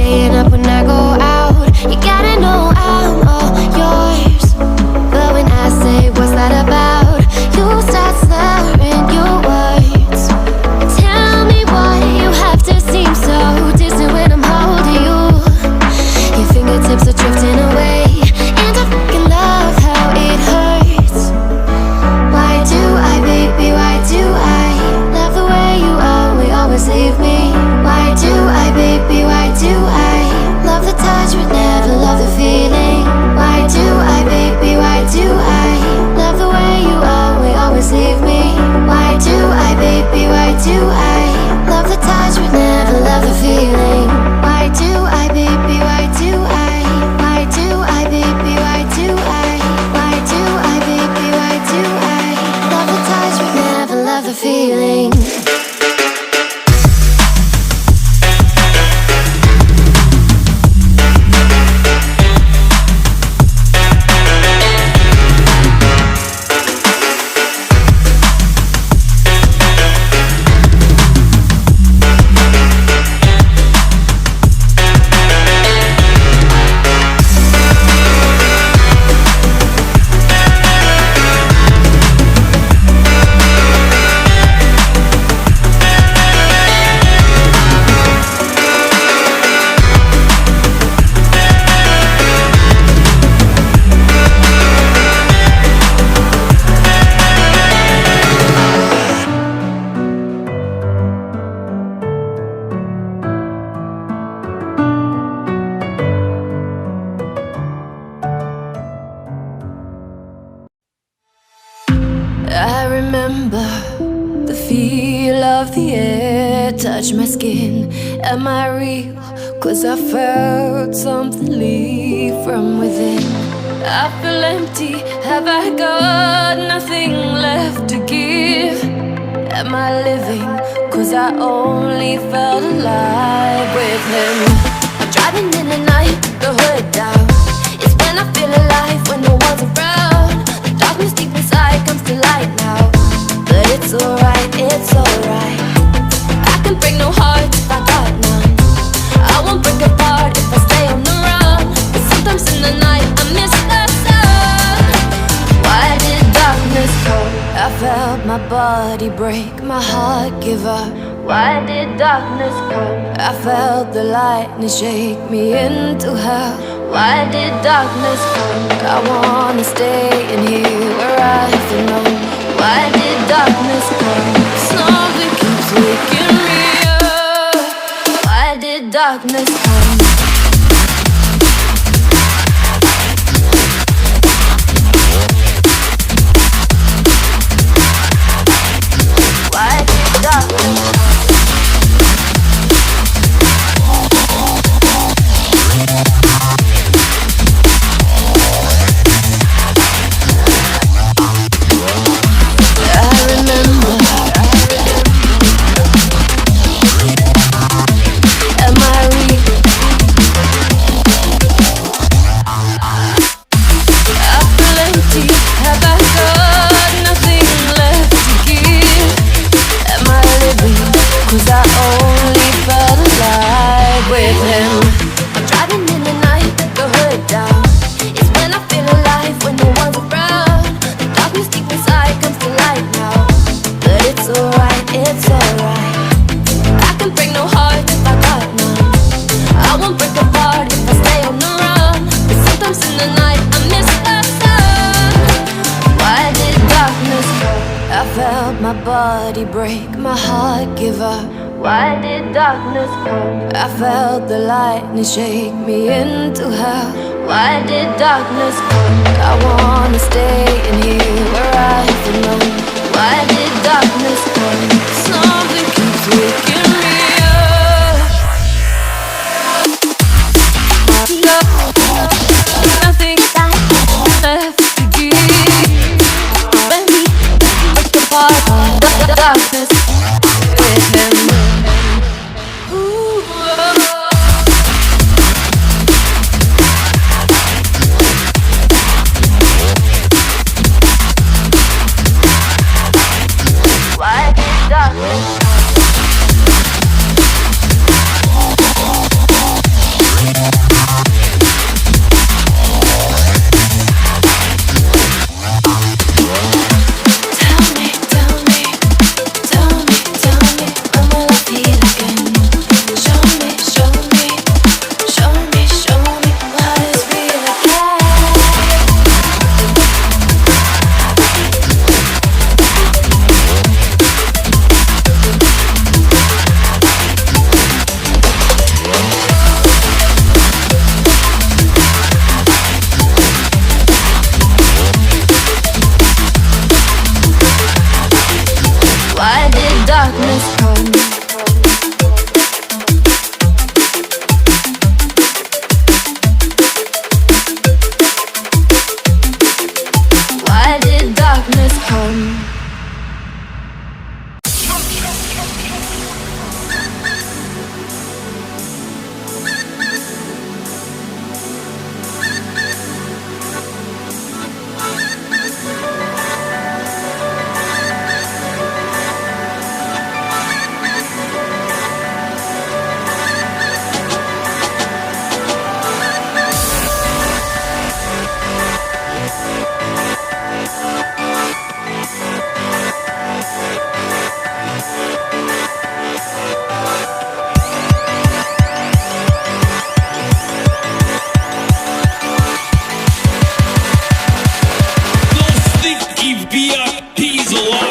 staying up when I go out. You gotta know I'm all yours. But when I say what's that about, you start slurring your words. Tell me why you have to seem so distant when I'm holding you. Your fingertips are drifting away, and I fucking love how it hurts. Why do I, baby, why do I love the way you always leave me? Why do I, baby, why do I love the touch but never love the feeling? Why do I, baby, why do I love the way you always leave me? Why do I, baby, why do I love the touch but never love the feeling? Why do I, baby, why do I? Why do I, baby, why do I? Why do I, baby, why do I love the touch but never love the feeling? I remember the feel of the air touch my skin. Am I real? 'Cause I felt something leave from within. I feel empty, have I got nothing left to give? Am I living? 'Cause I only felt alive with him. I'm driving in the night, the hood down. It's when I feel alive, when no one's around. The darkness deep inside comes to light now. But it's alright, it's alright. I can break no heart if I got none. I won't break apart if I stay on the run. But sometimes in the night I miss the sun. Why did darkness come? I felt my body break, my heart give up. Why did darkness come? I felt the lightning shake me into hell. Why did darkness come? I wanna stay in here where I feel known. Why did darkness come? Something keeps waking me up. Why did darkness come? Why did darkness come? My body break, my heart give up. Why did darkness come? I felt the lightning shake me into hell. Why did darkness come? I wanna stay in here where I feel known. Why did darkness come? Something keeps waking me up. Nothing left to give. When we break apart, darkness with him. Why did darkness feel again. Show me, show me, show me, show me what is real again. Why did darkness come? Why did darkness come? VIP's alive.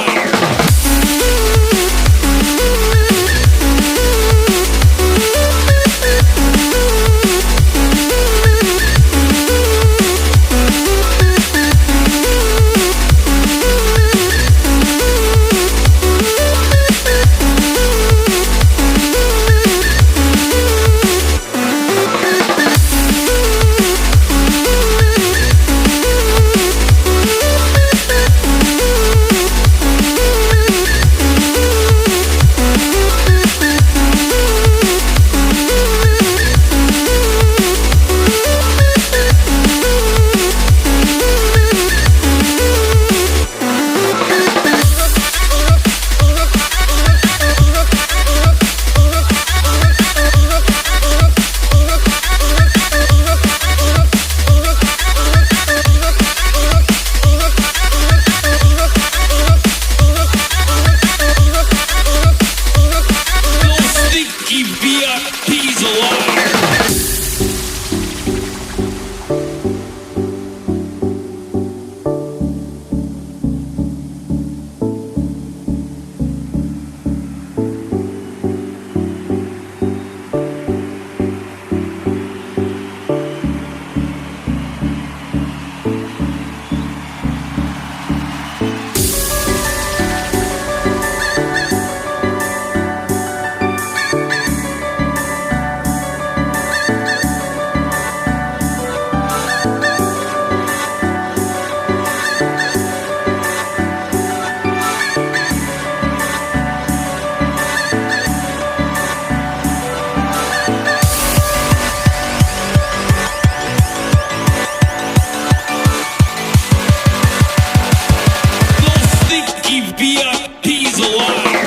VIP's alive. VIP's alive.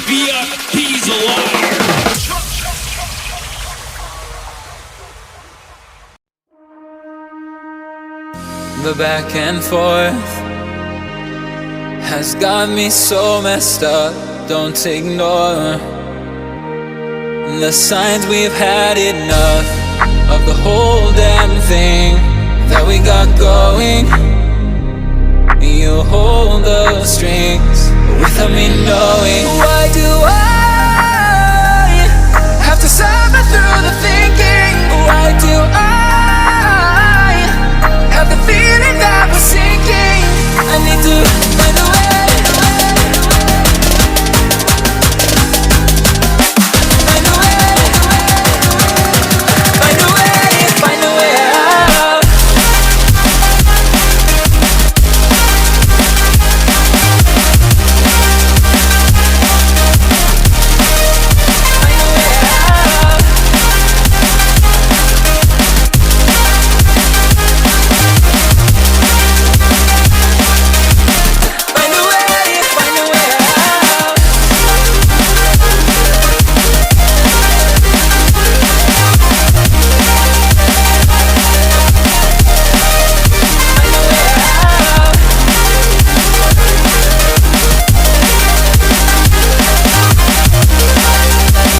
VIP's alive. The back and forth has got me so messed up. Don't ignore the signs. We've had enough of the whole damn thing that we got going. you hold the strings without me knowing. Why do I have to suffer through the thinking? Why do I have the feeling that we're sinking? I need to